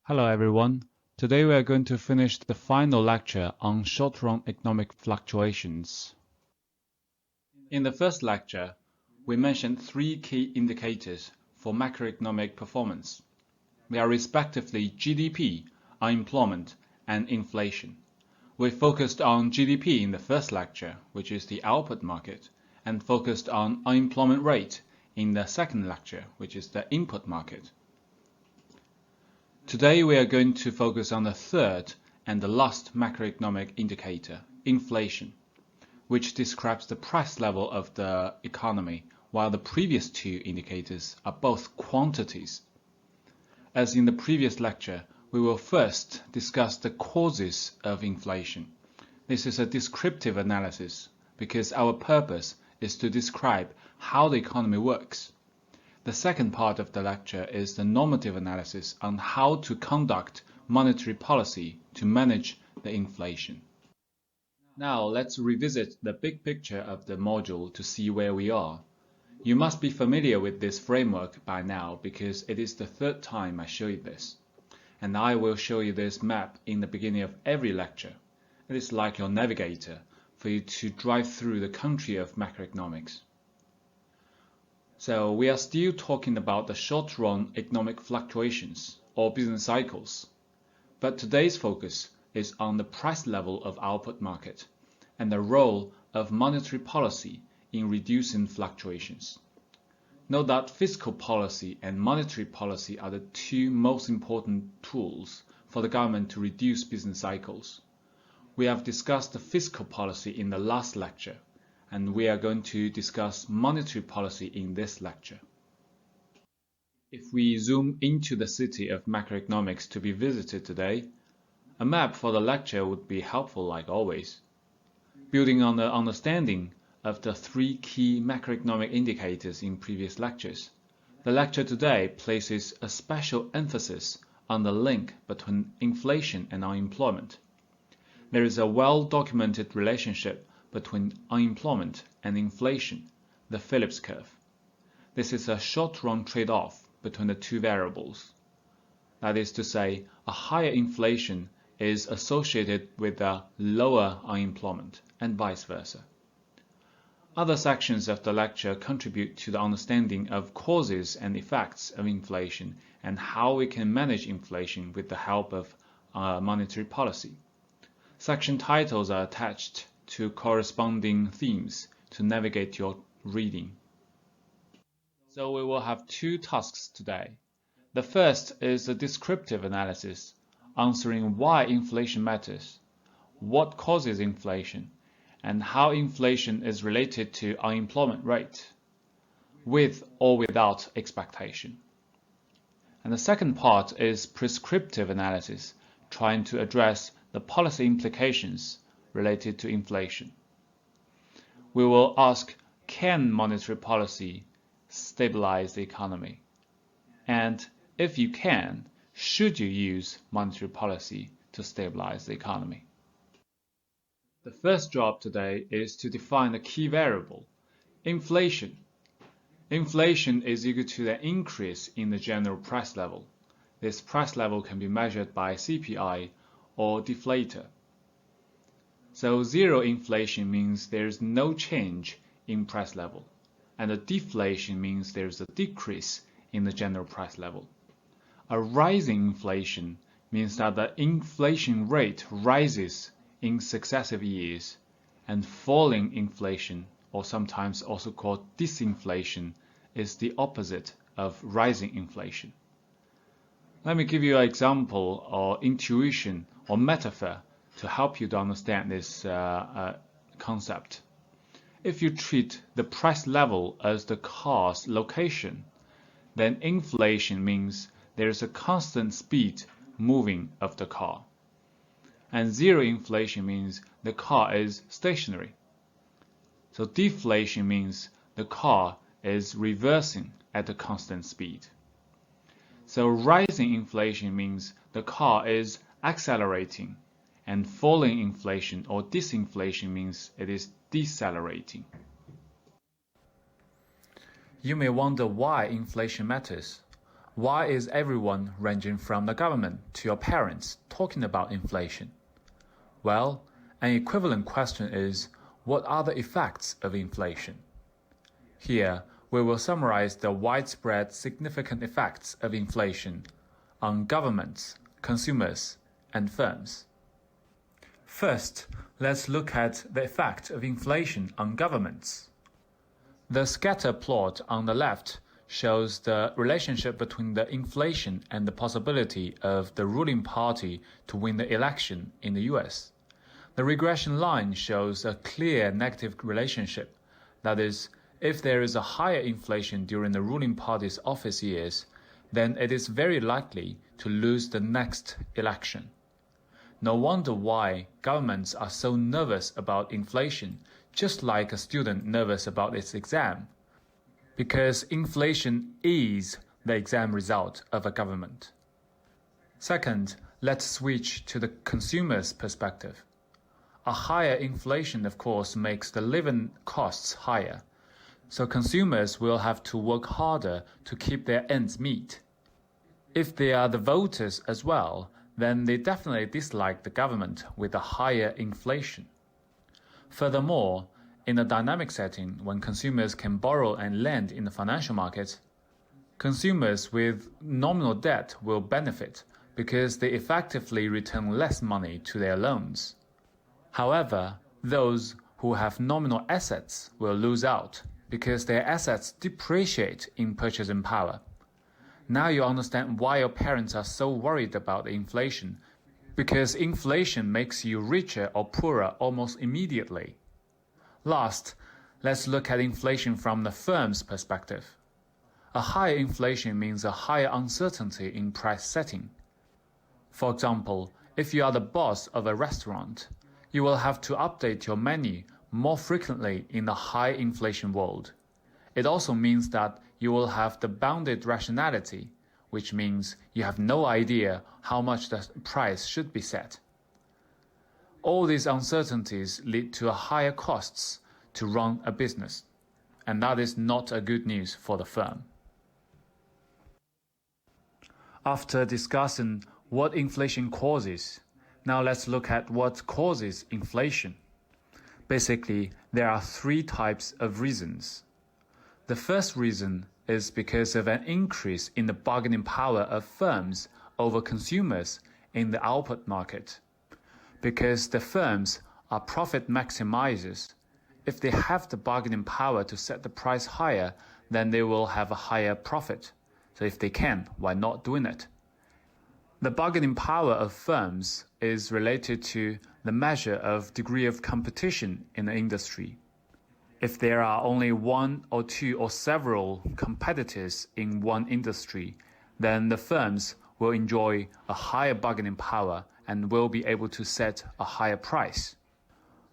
Hello everyone. Today we are going to finish the final lecture on short-run economic fluctuations. In the first lecture, we mentioned three key indicators for macroeconomic performance. They are respectively GDP, unemployment, and inflation. We focused on GDP in the first lecture, which is the output market, and focused on unemployment rate in the second lecture, which is the input market. Today we are going to focus on the third and the last macroeconomic indicator, inflation, which describes the price level of the economy, while the previous two indicators are both quantities. As in the previous lecture, we will first discuss the causes of inflation. This is a descriptive analysis because our purpose is to describe how the economy works. The second part of the lecture is the normative analysis on how to conduct monetary policy to manage the inflation. Now let's revisit the big picture of the module to see where we are. You must be familiar with this framework by now because it is the third time I show you this. And I will show you this map in the beginning of every lecture. It is like your navigator for you to drive through the country of macroeconomics. So we are still talking about the short-run economic fluctuations or business cycles. But today's focus is on the price level of output market and the role of monetary policy in reducing fluctuations. Note that fiscal policy and monetary policy are the two most important tools for the government to reduce business cycles. We have discussed the fiscal policy in the last lecture, and we are going to discuss monetary policy in this lecture. If we zoom into the city of macroeconomics to be visited today, a map for the lecture would be helpful like always. Building on the understanding of the three key macroeconomic indicators in previous lectures, the lecture today places a special emphasis on the link between inflation and unemployment. There is a well-documented relationship between unemployment and inflation, the Phillips curve. This is a short-run trade-off between the two variables. That is to say, a higher inflation is associated with a lower unemployment, and vice versa. Other sections of the lecture contribute to the understanding of causes and effects of inflation and how we can manage inflation with the help of monetary policy. Section titles are attached to corresponding themes to navigate your reading. So we will have two tasks today. The first is a descriptive analysis, answering why inflation matters, what causes inflation, and how inflation is related to unemployment rate, with or without expectation. And the second part is prescriptive analysis, trying to address the policy implications related to inflation. We will ask, can monetary policy stabilize the economy? And if you can, should you use monetary policy to stabilize the economy? The first job today is to define the key variable, inflation. Inflation is equal to the increase in the general price level. This price level can be measured by CPI or deflator. So zero inflation means there's no change in price level, and a deflation means there's a decrease in the general price level. A rising inflation means that the inflation rate rises in successive years, and falling inflation, or sometimes also called disinflation, is the opposite of rising inflation. Let me give you an example or intuition or metaphor to help you to understand this concept. If you treat the price level as the car's location, then inflation means there is a constant speed moving of the car. And zero inflation means the car is stationary. So deflation means the car is reversing at a constant speed. So rising inflation means the car is accelerating, and falling inflation or disinflation means it is decelerating. You may wonder why inflation matters. Why is everyone, ranging from the government to your parents, talking about inflation? Well, an equivalent question is, what are the effects of inflation? Here, we will summarize the widespread significant effects of inflation on governments, consumers, and firms. First, let's look at the effect of inflation on governments. The scatter plot on the left shows the relationship between the inflation and the possibility of the ruling party to win the election in the US. The regression line shows a clear negative relationship. That is, if there is a higher inflation during the ruling party's office years, then it is very likely to lose the next election. No wonder why governments are so nervous about inflation, just like a student nervous about its exam. Because inflation is the exam result of a government. Second, let's switch to the consumer's perspective. A higher inflation, of course, makes the living costs higher. So consumers will have to work harder to keep their ends meet. If they are the voters as well, then they definitely dislike the government with a higher inflation. Furthermore, in a dynamic setting, when consumers can borrow and lend in the financial market, consumers with nominal debt will benefit because they effectively return less money to their loans. However, those who have nominal assets will lose out because their assets depreciate in purchasing power. Now you understand why your parents are so worried about the inflation, because inflation makes you richer or poorer almost immediately. Last, let's look at inflation from the firm's perspective. A higher inflation means a higher uncertainty in price setting. For example, if you are the boss of a restaurant, you will have to update your menu more frequently in the high inflation world. It also means that you will have the bounded rationality, which means you have no idea how much the price should be set. All these uncertainties lead to higher costs to run a business, and that is not a good news for the firm. After discussing what inflation causes, now let's look at what causes inflation. Basically, there are three types of reasons. The first reason is because of an increase in the bargaining power of firms over consumers in the output market. Because the firms are profit maximizers, if they have the bargaining power to set the price higher, then they will have a higher profit. So if they can, why not doing it? The bargaining power of firms is related to the measure of degree of competition in the industry. If there are only one or two or several competitors in one industry, then the firms will enjoy a higher bargaining power and will be able to set a higher price.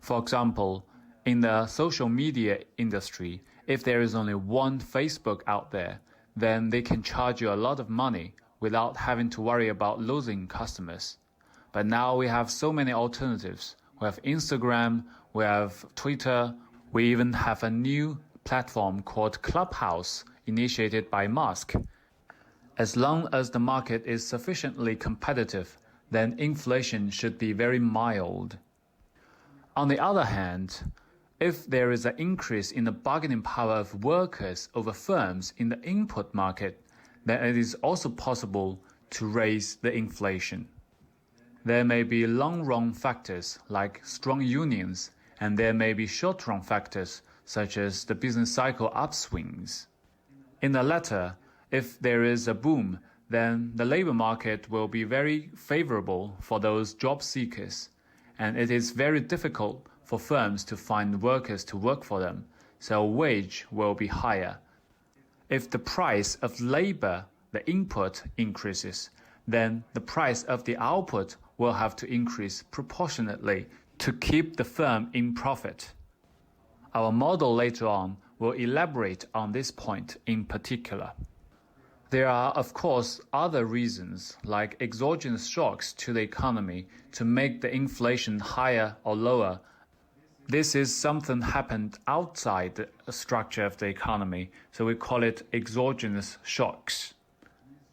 For example, in the social media industry, if there is only one Facebook out there, then they can charge you a lot of money without having to worry about losing customers. But now we have so many alternatives. We have Instagram, we have Twitter, we even have a new platform called Clubhouse, initiated by Musk. As long as the market is sufficiently competitive, then inflation should be very mild. On the other hand, if there is an increase in the bargaining power of workers over firms in the input market, then it is also possible to raise the inflation. There may be long-run factors like strong unions, and there may be short-run factors such as the business cycle upswings. In the latter, if there is a boom, then the labor market will be very favorable for those job seekers, and it is very difficult for firms to find workers to work for them, so wage will be higher. If the price of labor, the input, increases, then the price of the output will have to increase proportionately to keep the firm in profit. Our model later on will elaborate on this point in particular. There are, of course, other reasons like exogenous shocks to the economy to make the inflation higher or lower. This is something happened outside the structure of the economy, so we call it exogenous shocks.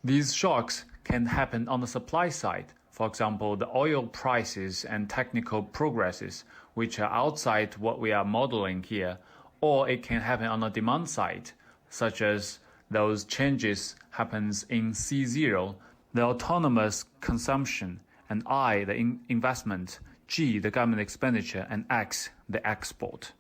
These shocks can happen on the supply side. For example, the oil prices and technical progresses, which are outside what we are modeling here, or it can happen on the demand side, such as those changes happens in C0, the autonomous consumption, and I, the investment, G, the government expenditure, and X, the export.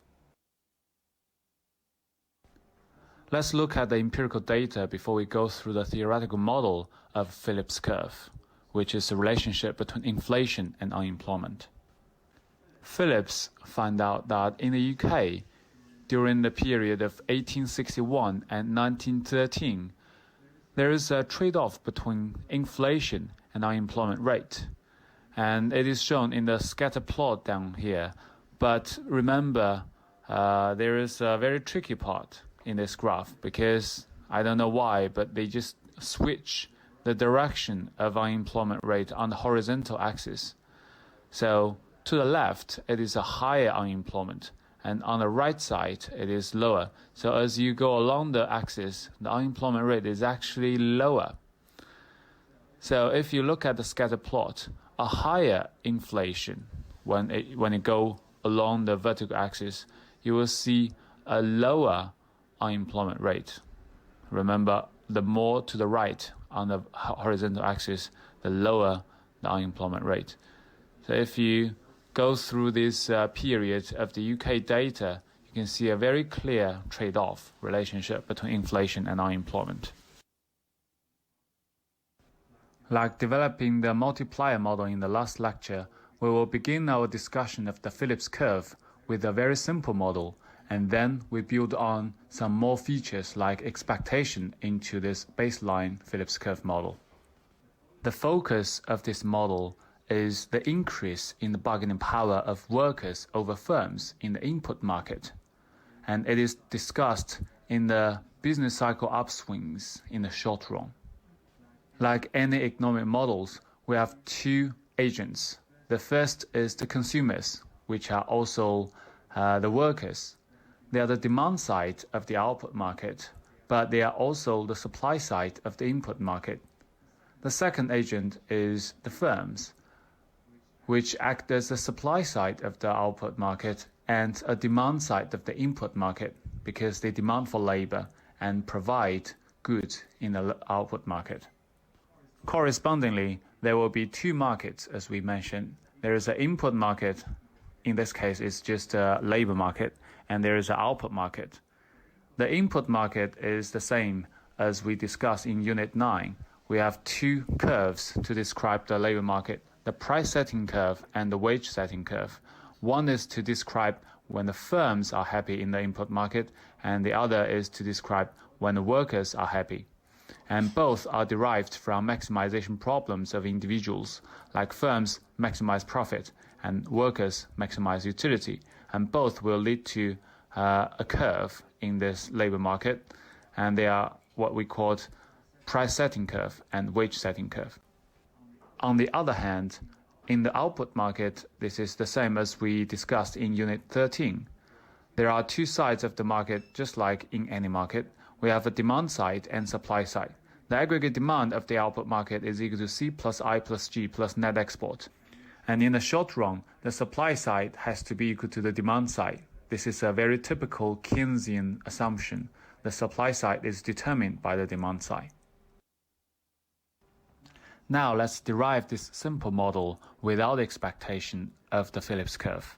Let's look at the empirical data before we go through the theoretical model of Phillips curve, which is the relationship between inflation and unemployment. Phillips found out that in the UK, during the period of 1861 and 1913, there is a trade-off between inflation and unemployment rate. And it is shown in the scatter plot down here. But remember, there is a very tricky part in this graph, because I don't know why, but they just switch the direction of unemployment rate on the horizontal axis. So to the left, it is a higher unemployment, and on the right side, it is lower. So as you go along the axis, the unemployment rate is actually lower. So if you look at the scatter plot, a higher inflation, when it go along the vertical axis, you will see a lower unemployment rate. Remember, the more to the right on the horizontal axis, the lower the unemployment rate. So if you go through this period of the UK data, you can see a very clear trade-off relationship between inflation and unemployment. Like developing the multiplier model in the last lecture, we will begin our discussion of the Phillips curve with a very simple model, and then we build on some more features like expectation into this baseline Phillips curve model. The focus of this model is the increase in the bargaining power of workers over firms in the input market, and it is discussed in the business cycle upswings in the short run. Like any economic models, we have two agents. The first is the consumers, which are also the workers. They are the demand side of the output market, but they are also the supply side of the input market. The second agent is the firms, which act as the supply side of the output market and a demand side of the input market, because they demand for labor and provide goods in the output market. Correspondingly, there will be two markets, as we mentioned. There is an input market. In this case, it's just a labor market, and there is an output market. The input market is the same as we discussed in Unit 9. We have two curves to describe the labor market, the price setting curve and the wage setting curve. One is to describe when the firms are happy in the input market, and the other is to describe when the workers are happy. And both are derived from maximization problems of individuals, like firms maximize profit and workers maximize utility, and both will lead to a curve in this labor market, and they are what we call price setting curve and wage setting curve. On the other hand, in the output market, this is the same as we discussed in Unit 13. There are two sides of the market, just like in any market. We have a demand side and supply side. The aggregate demand of the output market is equal to C plus I plus G plus net export. And in the short run, the supply side has to be equal to the demand side. This is a very typical Keynesian assumption. The supply side is determined by the demand side. Now let's derive this simple model without expectation of the Phillips curve.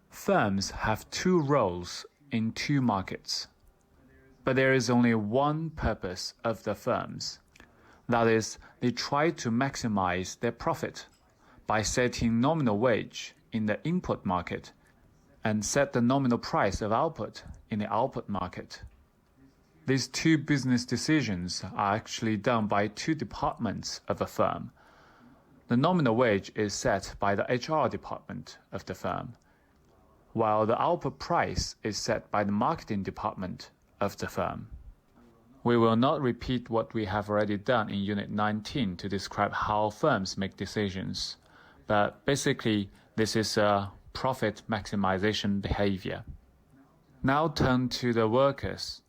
Firms have two roles in two markets, but there is only one purpose of the firms. That is, they try to maximize their profit by setting nominal wage in the input market and set the nominal price of output in the output market. These two business decisions are actually done by two departments of a firm. The nominal wage is set by the HR department of the firm, while the output price is set by the marketing department of the firm. We will not repeat what we have already done in Unit 19 to describe how firms make decisions, but basically this is a profit maximization behavior. Now turn to the workers.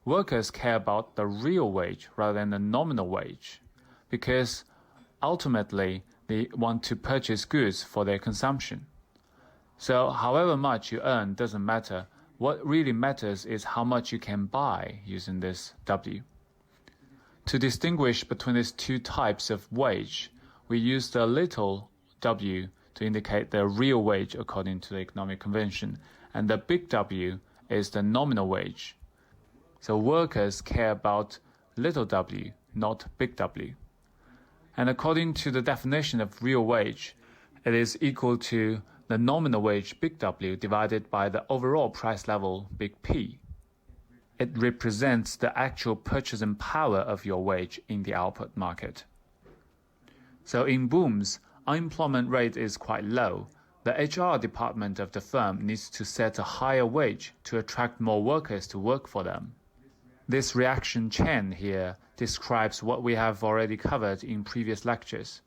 workers care about the real wage rather than the nominal wage, because ultimately they want to purchase goods for their consumption. So however much you earn doesn't matter. What really matters is how much you can buy using this W. To distinguish between these two types of wage, we use the little w to indicate the real wage according to the economic convention, and the big W is the nominal wage. So workers care about little w, not big W. And according to the definition of real wage, it is equal to the nominal wage big W divided by the overall price level big P. It represents the actual purchasing power of your wage in the output market. So in booms, unemployment rate is quite low. The HR department of the firm needs to set a higher wage to attract more workers to work for them. This reaction chain here describes what we have already covered in previous lectures.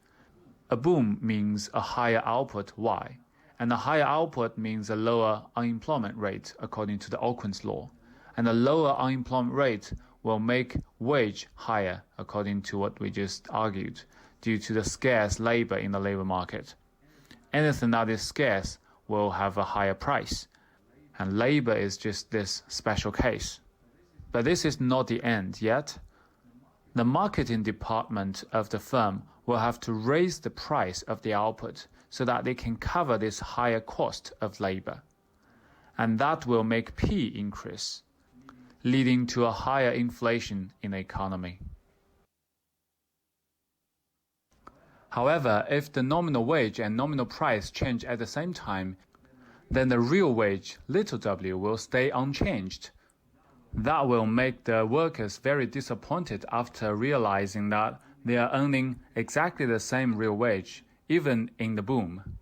A boom means a higher output Y, and a higher output means a lower unemployment rate according to the Auckland's law. And a lower unemployment rate will make wage higher according to what we just argued, due to the scarce labor in the labor market. Anything that is scarce will have a higher price, and labor is just this special case. But this is not the end yet. The marketing department of the firm will have to raise the price of the output so that they can cover this higher cost of labor. And that will make P increase, leading to a higher inflation in the economy. However, if the nominal wage and nominal price change at the same time, then the real wage, little w, will stay unchanged. That will make the workers very disappointed after realizing that they are earning exactly the same real wage, even in the boom.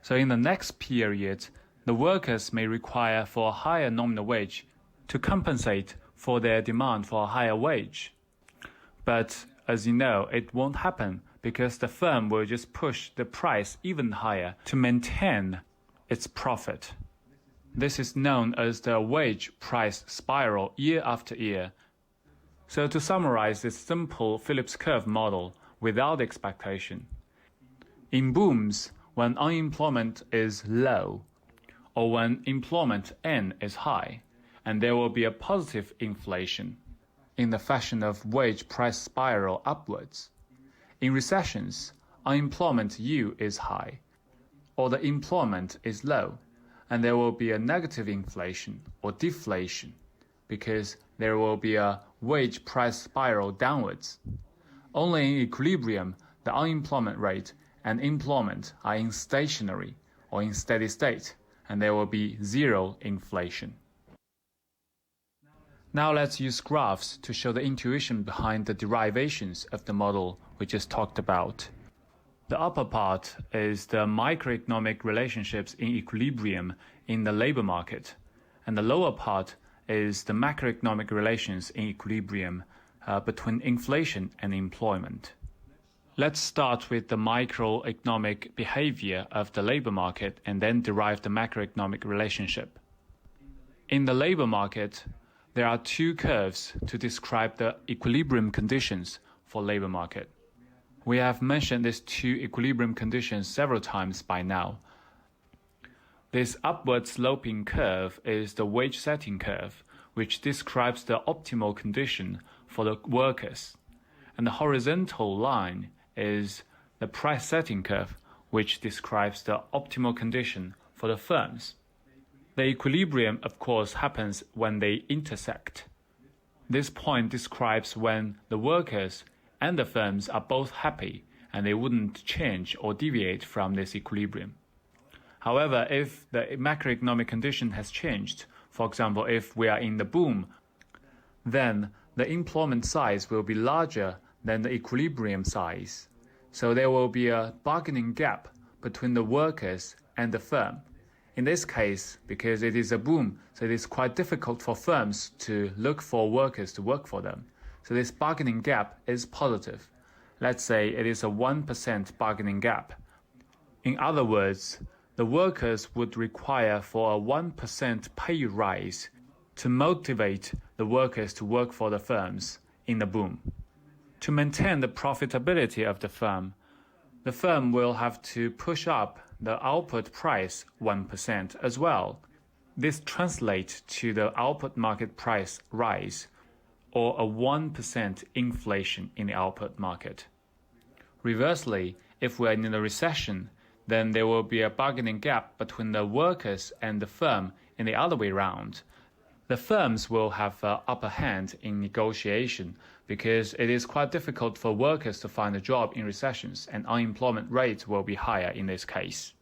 So in the next period, the workers may require for a higher nominal wage to compensate for their demand for a higher wage. But as you know, it won't happen because the firm will just push the price even higher to maintain its profit. This is known as the wage price spiral year after year. So to summarize this simple Phillips curve model without expectation, in booms, when unemployment is low, or when employment N is high, and there will be a positive inflation in the fashion of wage price spiral upwards. In recessions, unemployment U is high, or the employment is low, and there will be a negative inflation or deflation because there will be a wage price spiral downwards. Only in equilibrium, the unemployment rate and employment are in stationary or in steady state, and there will be zero inflation. Now let's use graphs to show the intuition behind the derivations of the model we just talked about. The upper part is the microeconomic relationships in equilibrium in the labor market, and the lower part is the macroeconomic relations in equilibrium between inflation and employment. Let's start with the microeconomic behavior of the labor market and then derive the macroeconomic relationship. In the labor market, there are two curves to describe the equilibrium conditions for labor market. We have mentioned these two equilibrium conditions several times by now. This upward sloping curve is the wage setting curve, which describes the optimal condition for the workers. And the horizontal line is the price setting curve, which describes the optimal condition for the firms. The equilibrium, of course, happens when they intersect. This point describes when the workers and the firms are both happy and they wouldn't change or deviate from this equilibrium. However, if the macroeconomic condition has changed, for example, if we are in the boom, then the employment size will be larger than the equilibrium size. So there will be a bargaining gap between the workers and the firm. In this case, because it is a boom, so it is quite difficult for firms to look for workers to work for them. So this bargaining gap is positive. Let's say it is a 1% bargaining gap. In other words, the workers would require for a 1% pay rise to motivate the workers to work for the firms in the boom. To maintain the profitability of the firm will have to push up the output price 1% as well. This translates to the output market price rise, or a 1% inflation in the output market. Reversely, if we're in a recession, then there will be a bargaining gap between the workers and the firm in the other way around. The firms will have an upper hand in negotiation because it is quite difficult for workers to find a job in recessions, and unemployment rates will be higher in this case.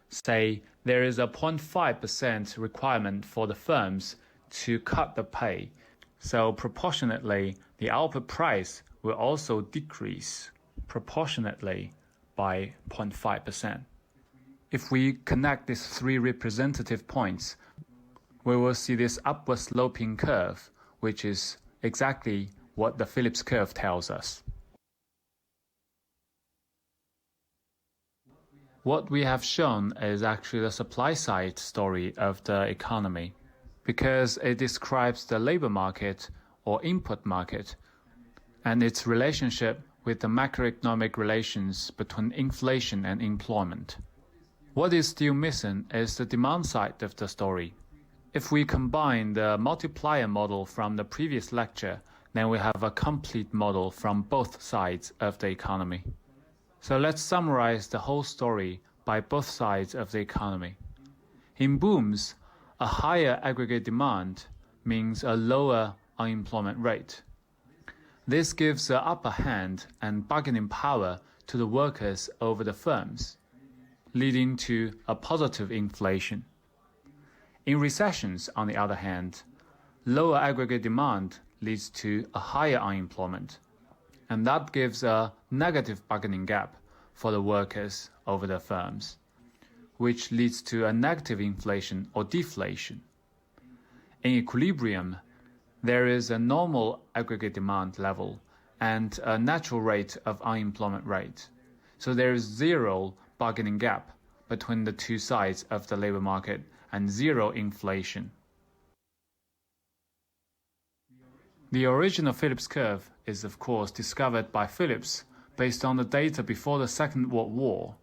Say there is a 0.5% requirement for the firms to cut the pay, so proportionately the output price will also decrease proportionately by 0.5%. If we connect these three representative points, we will see this upward sloping curve, which is exactly what the Phillips curve tells us. What we have shown is actually the supply side story of the economy, because it describes the labor market or input market and its relationship with the macroeconomic relations between inflation and employment. What is still missing is the demand side of the story. If we combine the multiplier model from the previous lecture, then we have a complete model from both sides of the economy. So let's summarize the whole story by both sides of the economy. In booms, a higher aggregate demand means a lower unemployment rate. This gives the upper hand and bargaining power to the workers over the firms, leading to a positive inflation. In recessions, on the other hand, lower aggregate demand leads to a higher unemployment, and that gives a negative bargaining gap for the workers over the firms, which leads to a negative inflation or deflation. In equilibrium, there is a normal aggregate demand level and a natural rate of unemployment rate. So there is zero bargaining gap between the two sides of the labor market and zero inflation. The original Phillips curve is of course discovered by Phillips based on the data before the Second World War.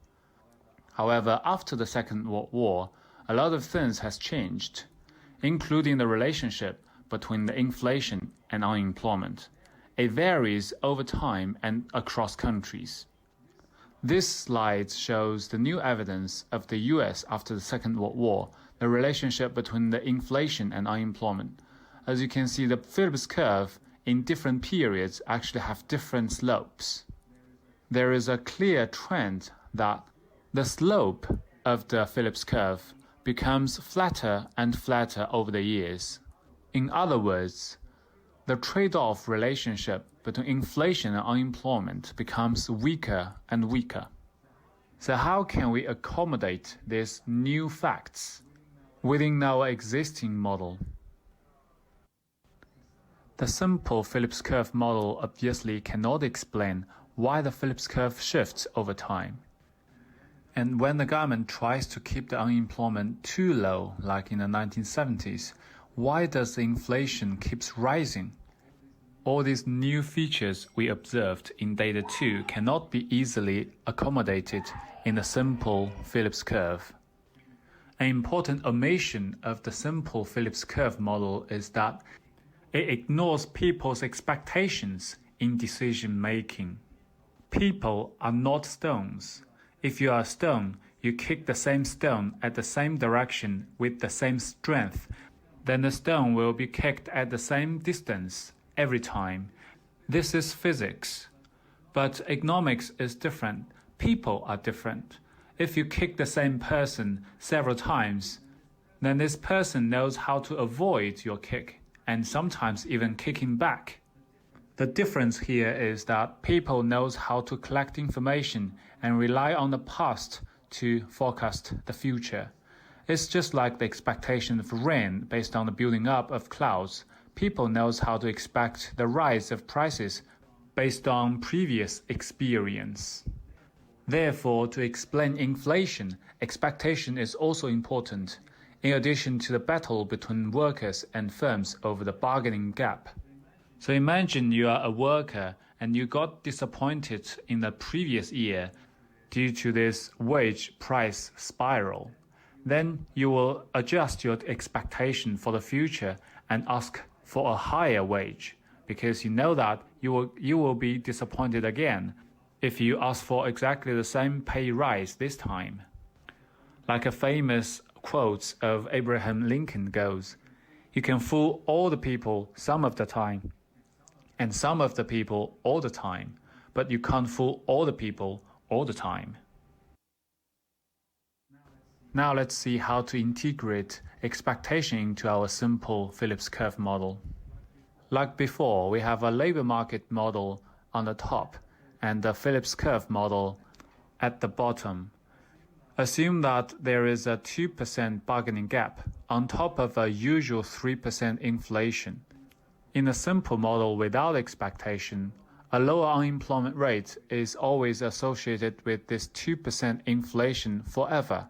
However, after the Second World War, a lot of things has changed, including the relationship between the inflation and unemployment. It varies over time and across countries. This slide shows the new evidence of the US after the Second World War, the relationship between the inflation and unemployment. As you can see, the Phillips curve in different periods actually have different slopes. There is a clear trend that the slope of the Phillips curve becomes flatter and flatter over the years. In other words, the trade-off relationship between inflation and unemployment becomes weaker and weaker. So how can we accommodate these new facts within our existing model? The simple Phillips curve model obviously cannot explain why the Phillips curve shifts over time. And when the government tries to keep the unemployment too low, like in the 1970s, why does the inflation keeps rising? All these new features we observed in data 2 cannot be easily accommodated in the simple Phillips curve. An important omission of the simple Phillips curve model is that it ignores people's expectations in decision making. People are not stones. If you are a stone, you kick the same stone at the same direction with the same strength, then the stone will be kicked at the same distance every time. This is physics. But economics is different. People are different. If you kick the same person several times, then this person knows how to avoid your kick and sometimes even kicking back. The difference here is that people knows how to collect information and rely on the past to forecast the future. It's just like the expectation of rain based on the building up of clouds. People knows how to expect the rise of prices based on previous experience. Therefore, to explain inflation, expectation is also important. in addition to the battle between workers and firms over the bargaining gap. So imagine you are a worker and you got disappointed in the previous year due to this wage price spiral. Then you will adjust your expectation for the future and ask for a higher wage, because you know that you will be disappointed again if you ask for exactly the same pay rise this time. Like a famous quote of Abraham Lincoln goes, "You can fool all the people some of the time, and some of the people all the time, but you can't fool all the people all the time." Now let's see how to integrate expectation into our simple Phillips curve model. Like before, we have a labor market model on the top and the Phillips curve model at the bottom. Assume that there is a 2% bargaining gap on top of a usual 3% inflation. In a simple model without expectation, a lower unemployment rate is always associated with this 2% inflation forever,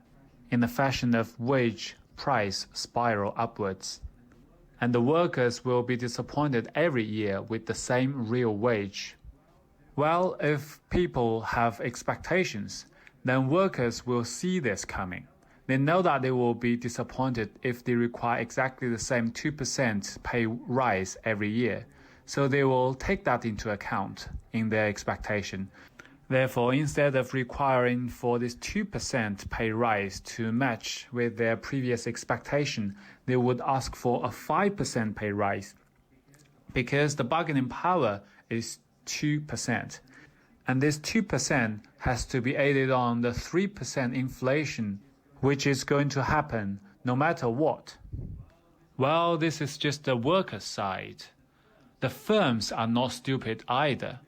in the fashion of wage price spiral upwards. And the workers will be disappointed every year with the same real wage. Well, if people have expectations, then workers will see this coming. They know that they will be disappointed if they require exactly the same 2% pay rise every year. So they will take that into account in their expectation. Therefore, instead of requiring for this 2% pay rise to match with their previous expectation, they would ask for a 5% pay rise, because the bargaining power is 2%. And this 2% has to be added on the 3% inflation, which is going to happen no matter what. Well, this is just the workers' side. The firms are not stupid either.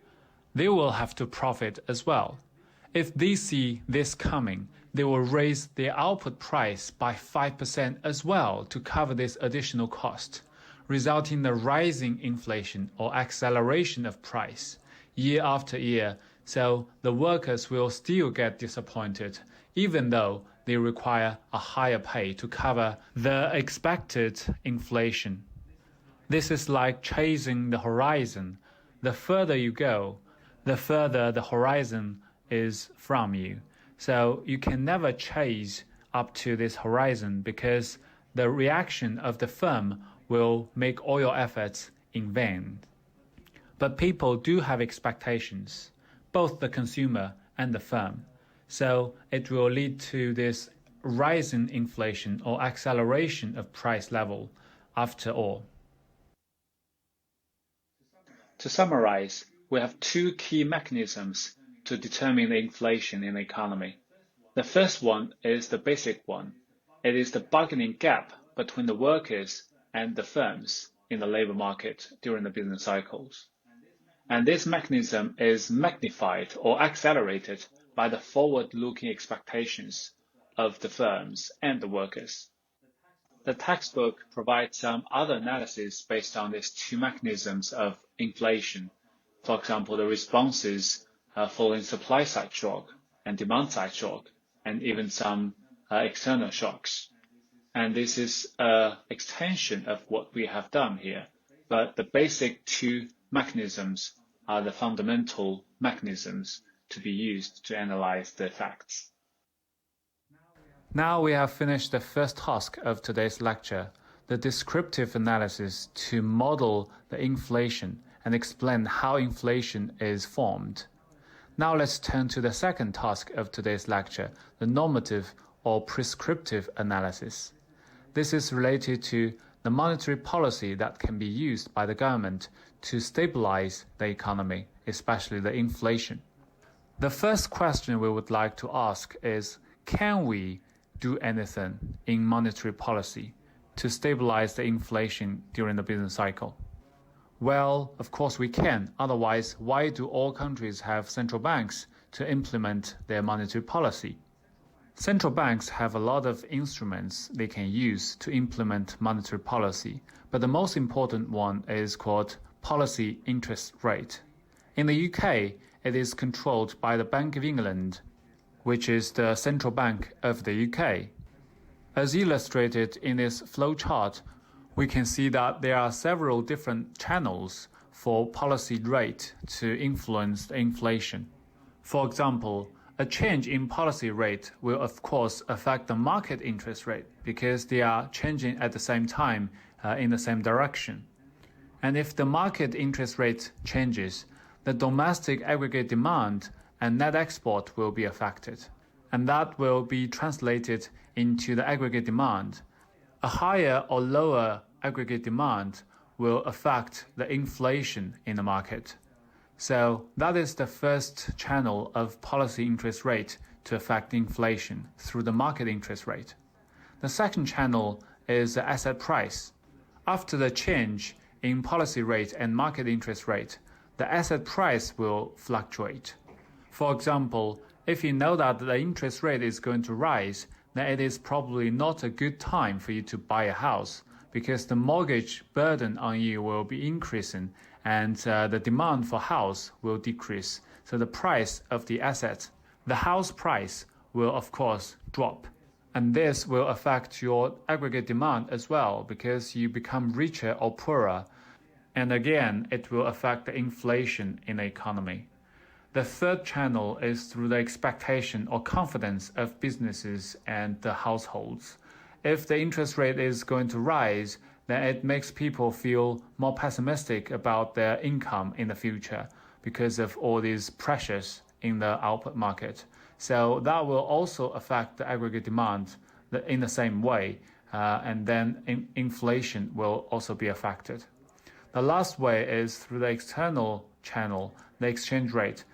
They will have to profit as well. If they see this coming, they will raise their output price by 5% as well to cover this additional cost, resulting in the rising inflation or acceleration of price year after year. So the workers will still get disappointed, even though they require a higher pay to cover the expected inflation. This is like chasing the horizon. The further you go, the further the horizon is from you. So you can never chase up to this horizon, because the reaction of the firm will make all your efforts in vain. But people do have expectations, both the consumer and the firm. So it will lead to this rising inflation or acceleration of price level after all. To summarize, we have two key mechanisms to determine the inflation in the economy. The first one is the basic one. It is the bargaining gap between the workers and the firms in the labor market during the business cycles. And this mechanism is magnified or accelerated by the forward-looking expectations of the firms and the workers. The textbook provides some other analysis based on these two mechanisms of inflation. For example, the responses following supply-side shock and demand-side shock, and even some external shocks. And this is an extension of what we have done here. But the basic two mechanisms are the fundamental mechanisms to be used to analyze the facts. Now we have finished the first task of today's lecture, the descriptive analysis to model the inflation and explain how inflation is formed. Now let's turn to the second task of today's lecture, the normative or prescriptive analysis. This is related to the monetary policy that can be used by the government to stabilize the economy, especially the inflation. The first question we would like to ask is, can we do anything in monetary policy to stabilize the inflation during the business cycle? Well, of course we can. Otherwise, why do all countries have central banks to implement their monetary policy? Central banks have a lot of instruments they can use to implement monetary policy, but the most important one is called policy interest rate. In the UK, it is controlled by the Bank of England, which is the central bank of the UK. As illustrated in this flowchart, we can see that there are several different channels for policy rate to influence the inflation. For example, a change in policy rate will of course affect the market interest rate because they are changing at the same time in the same direction. And if the market interest rate changes, the domestic aggregate demand and net export will be affected. And that will be translated into the aggregate demand. A higher or lower aggregate demand will affect the inflation in the market. So that is the first channel of policy interest rate to affect inflation through the market interest rate. The second channel is the asset price. After the change in policy rate and market interest rate, the asset price will fluctuate. For example, if you know that the interest rate is going to rise, then it is probably not a good time for you to buy a house because the mortgage burden on you will be increasing and the demand for house will decrease. So the price of the asset, the house price, will of course drop. And this will affect your aggregate demand as well because you become richer or poorer. And again, it will affect the inflation in the economy. The third channel is through the expectation or confidence of businesses and the households. If the interest rate is going to rise, then it makes people feel more pessimistic about their income in the future because of all these pressures in the output market. So that will also affect the aggregate demand in the same way, and then inflation will also be affected. The last way is through the external channel, the exchange rate.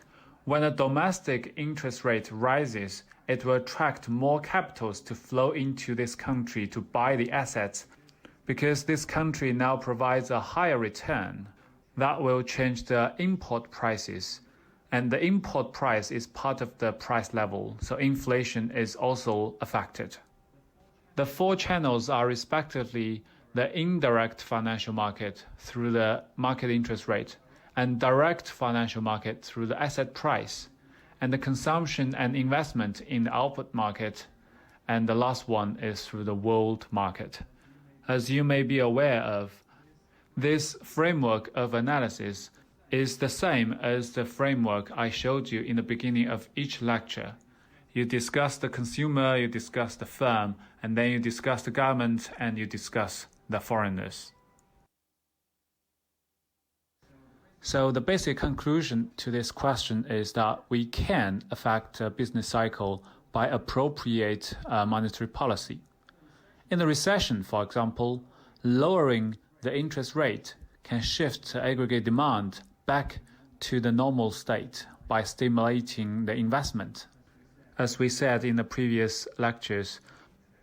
When a domestic interest rate rises, it will attract more capitals to flow into this country to buy the assets because this country now provides a higher return. That will change the import prices, and the import price is part of the price level, so inflation is also affected. The four channels are respectively the indirect financial market through the market interest rate, and direct financial market through the asset price, and the consumption and investment in the output market, and the last one is through the world market. As you may be aware of, this framework of analysis is the same as the framework I showed you in the beginning of each lecture. You discuss the consumer, you discuss the firm, and then you discuss the government, and you discuss the foreigners. So the basic conclusion to this question is that we can affect a business cycle by appropriate monetary policy. In the recession, for example, lowering the interest rate can shift aggregate demand back to the normal state by stimulating the investment. As we said in the previous lectures,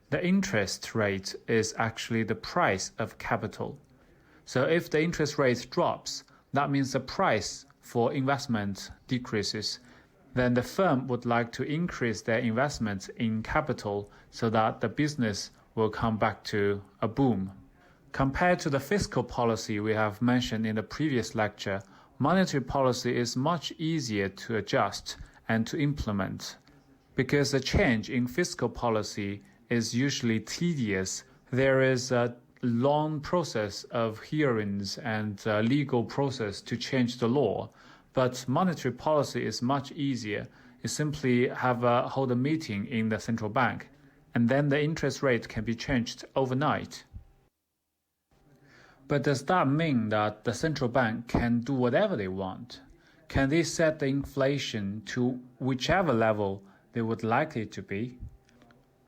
the interest rate is actually the price of capital. So if the interest rate drops, that means the price for investment decreases. Then the firm would like to increase their investment in capital so that the business will come back to a boom. Compared to the fiscal policy we have mentioned in the previous lecture, monetary policy is much easier to adjust and to implement. Because the change in fiscal policy is usually tedious, there is a long process of hearings and legal process to change the law. But monetary policy is much easier. You simply hold a meeting in the central bank, and then the interest rate can be changed overnight. But does that mean that the central bank can do whatever they want? Can they set the inflation to whichever level they would like it to be?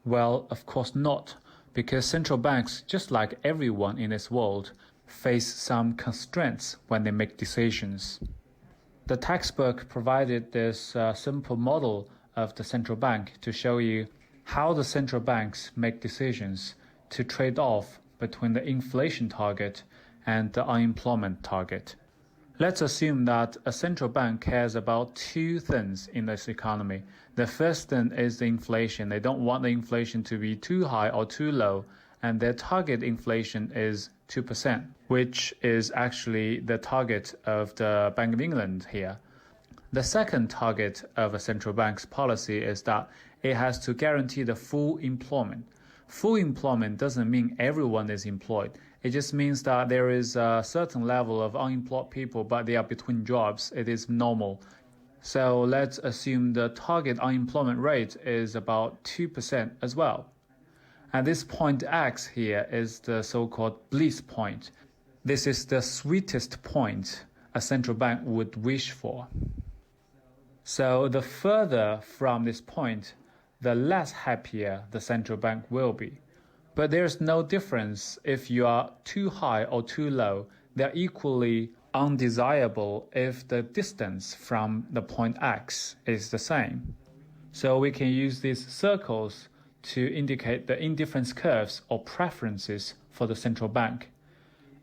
Well, of course not, because central banks, just like everyone in this world, face some constraints when they make decisions. The textbook provided this simple model of the central bank to show you how the central banks make decisions to trade off between the inflation target and the unemployment target. Let's assume that a central bank cares about two things in this economy. The first thing is the inflation. They don't want the inflation to be too high or too low, and their target inflation is 2%, which is actually the target of the Bank of England here. The second target of a central bank's policy is that it has to guarantee the full employment. Full employment doesn't mean everyone is employed. It just means that there is a certain level of unemployed people, but they are between jobs. It is normal. So let's assume the target unemployment rate is about 2% as well. And this point X here is the so-called bliss point. This is the sweetest point a central bank would wish for. So the further from this point, the less happier the central bank will be. But there's no difference if you are too high or too low. They're equally undesirable if the distance from the point X is the same. So we can use these circles to indicate the indifference curves or preferences for the central bank.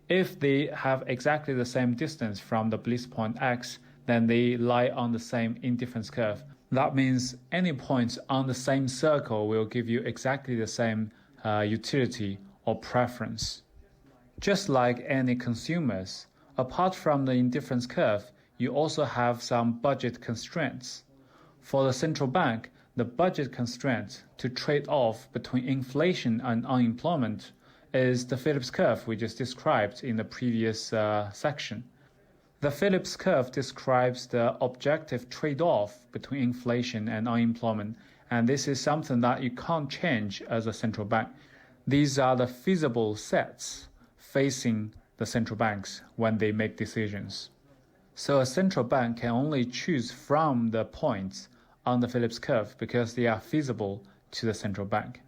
If they have exactly the same distance from the bliss point X, then they lie on the same indifference curve. That means any points on the same circle will give you exactly the same utility or preference. Just like any consumers, apart from the indifference curve, you also have some budget constraints. For the central bank, the budget constraint to trade off between inflation and unemployment is the Phillips curve we just described in the previous section. The Phillips curve describes the objective trade-off between inflation and unemployment, and this is something that you can't change as a central bank. These are the feasible sets facing the central banks when they make decisions. So a central bank can only choose from the points on the Phillips curve because they are feasible to the central bank.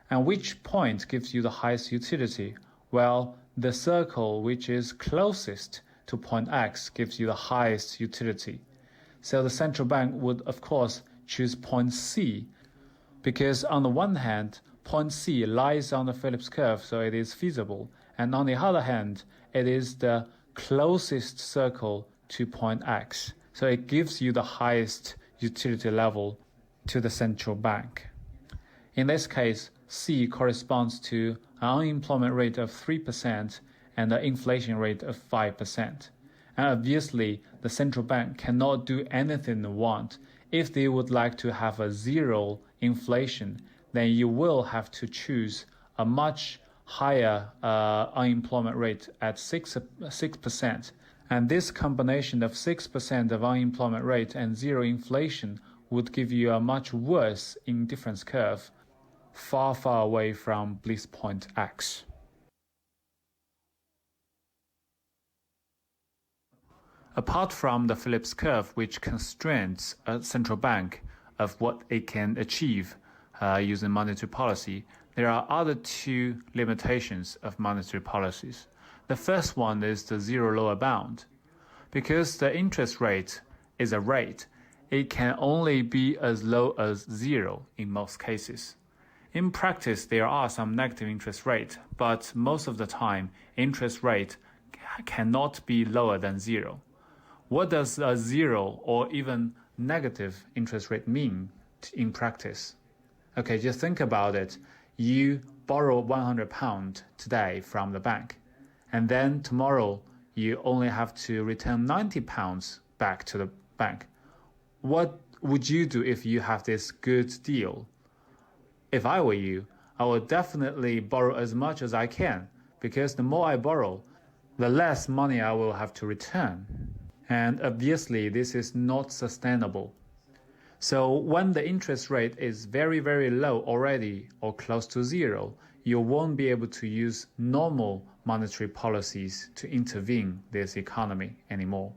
And which point gives you the highest utility? Well, the circle which is closest to point X gives you the highest utility. So the central bank would, of course, choose point C because on the one hand, point C lies on the Phillips curve, so it is feasible. And on the other hand, it is the closest circle to point X. So it gives you the highest utility level to the central bank. In this case, C corresponds to an unemployment rate of 3% and an inflation rate of 5%. And obviously, the central bank cannot do anything they want. If they would like to have a zero inflation, then you will have to choose a much higher unemployment rate at 6%. And this combination of 6% of unemployment rate and zero inflation would give you a much worse indifference curve, far, far away from bliss point X. Apart from the Phillips curve, which constrains a central bank of what it can achieve using monetary policy, there are other two limitations of monetary policies. The first one is the zero lower bound. Because the interest rate is a rate, it can only be as low as zero in most cases. In practice, there are some negative interest rate, but most of the time, interest rate cannot be lower than zero. What does a zero or even negative interest rate mean in practice? Okay, just think about it. You borrow £100 today from the bank, and then tomorrow you only have to return £90 back to the bank. What would you do if you have this good deal? If I were you, I would definitely borrow as much as I can, because the more I borrow, the less money I will have to return. And obviously, this is not sustainable. So when the interest rate is very, very low already or close to zero, you won't be able to use normal monetary policies to intervene this economy anymore.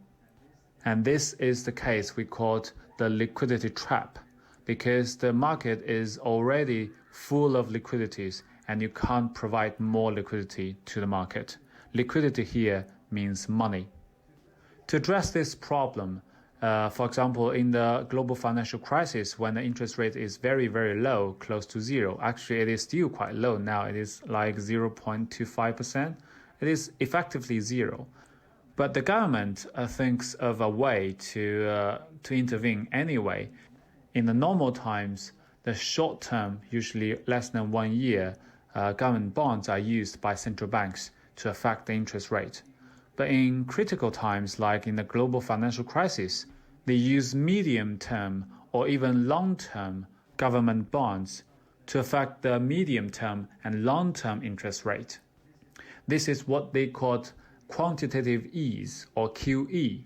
And this is the case we called the liquidity trap, because the market is already full of liquidities and you can't provide more liquidity to the market. Liquidity here means money. To address this problem, for example, in the global financial crisis, when the interest rate is very, very low, close to zero, actually it is still quite low now, it is like 0.25%. It is effectively zero. But the government thinks of a way to intervene anyway. In the normal times, the short term, usually less than 1 year, government bonds are used by central banks to affect the interest rate. But in critical times, like in the global financial crisis, they use medium-term or even long-term government bonds to affect the medium-term and long-term interest rate. This is what they call quantitative ease, or QE.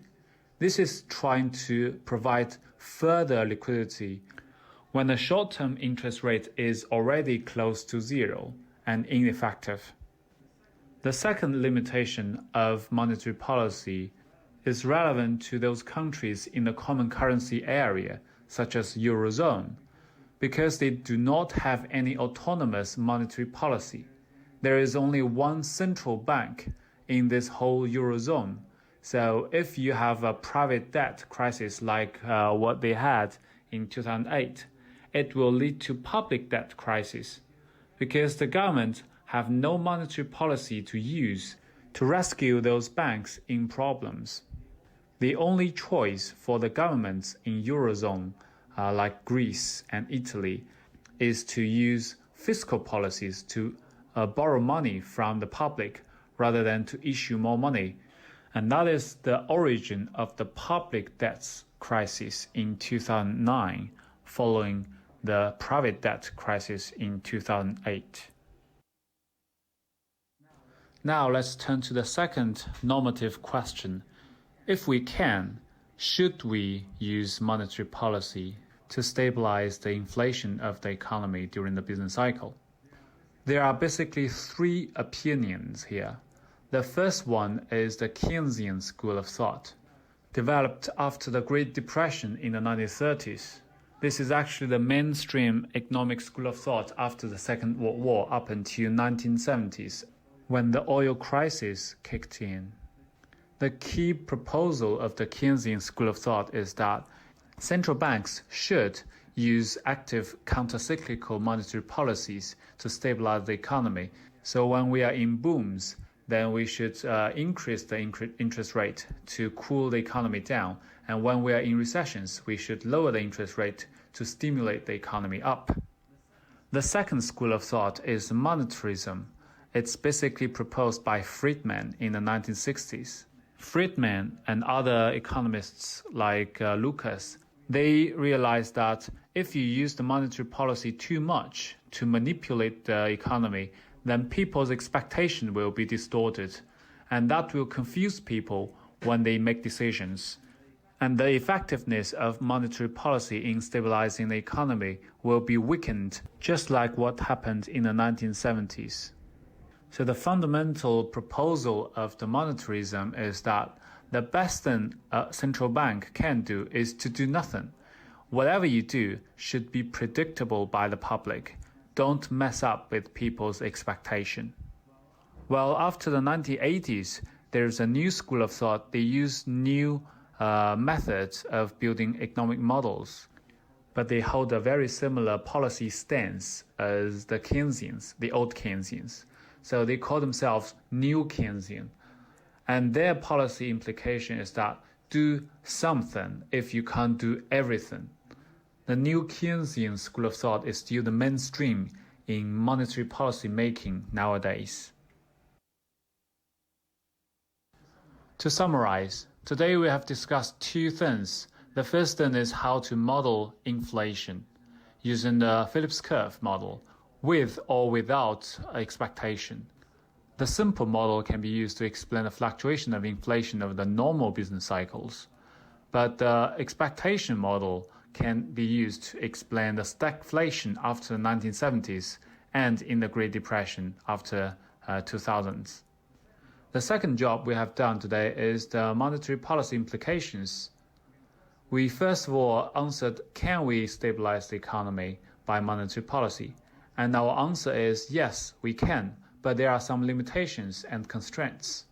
This is trying to provide further liquidity when the short-term interest rate is already close to zero and ineffective. The second limitation of monetary policy is relevant to those countries in the common currency area, such as Eurozone, because they do not have any autonomous monetary policy. There is only one central bank in this whole Eurozone. So if you have a private debt crisis like what they had in 2008, it will lead to public debt crisis, because the government have no monetary policy to use to rescue those banks in problems. The only choice for the governments in Eurozone, like Greece and Italy, is to use fiscal policies to borrow money from the public rather than to issue more money. And that is the origin of the public debts crisis in 2009, following the private debt crisis in 2008. Now let's turn to the second normative question. If we can, should we use monetary policy to stabilize the inflation of the economy during the business cycle? There are basically three opinions here. The first one is the Keynesian school of thought, developed after the Great Depression in the 1930s. This is actually the mainstream economic school of thought after the Second World War up until 1970s, when the oil crisis kicked in. The key proposal of the Keynesian school of thought is that central banks should use active countercyclical monetary policies to stabilize the economy. So when we are in booms, then we should increase the interest rate to cool the economy down. And when we are in recessions, we should lower the interest rate to stimulate the economy up. The second school of thought is monetarism. It's basically proposed by Friedman in the 1960s. Friedman and other economists like Lucas, they realized that if you use the monetary policy too much to manipulate the economy, then people's expectation will be distorted, and that will confuse people when they make decisions. And the effectiveness of monetary policy in stabilizing the economy will be weakened, just like what happened in the 1970s. So the fundamental proposal of the monetarism is that the best thing a central bank can do is to do nothing. Whatever you do should be predictable by the public. Don't mess up with people's expectation. Well, after the 1980s, there's a new school of thought. They use new methods of building economic models, but they hold a very similar policy stance as the Keynesians, the old Keynesians. So they call themselves New Keynesian. And their policy implication is that do something if you can't do everything. The New Keynesian school of thought is still the mainstream in monetary policy making nowadays. To summarize, today we have discussed two things. The first thing is how to model inflation using the Phillips curve model, with or without expectation. The simple model can be used to explain the fluctuation of inflation over the normal business cycles, but the expectation model can be used to explain the stagflation after the 1970s and in the Great Depression after 2000s. The second job we have done today is the monetary policy implications. We first of all answered, can we stabilize the economy by monetary policy? And our answer is yes, we can, but there are some limitations and constraints.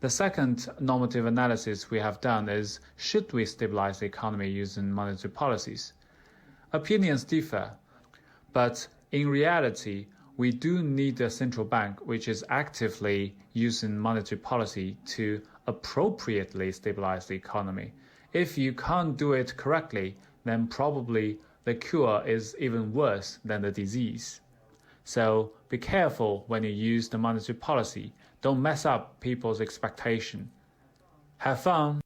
The second normative analysis we have done is, should we stabilize the economy using monetary policies? Opinions differ, but in reality, we do need a central bank which is actively using monetary policy to appropriately stabilize the economy. If you can't do it correctly, then probably the cure is even worse than the disease. So be careful when you use the monetary policy. Don't mess up people's expectation. Have fun!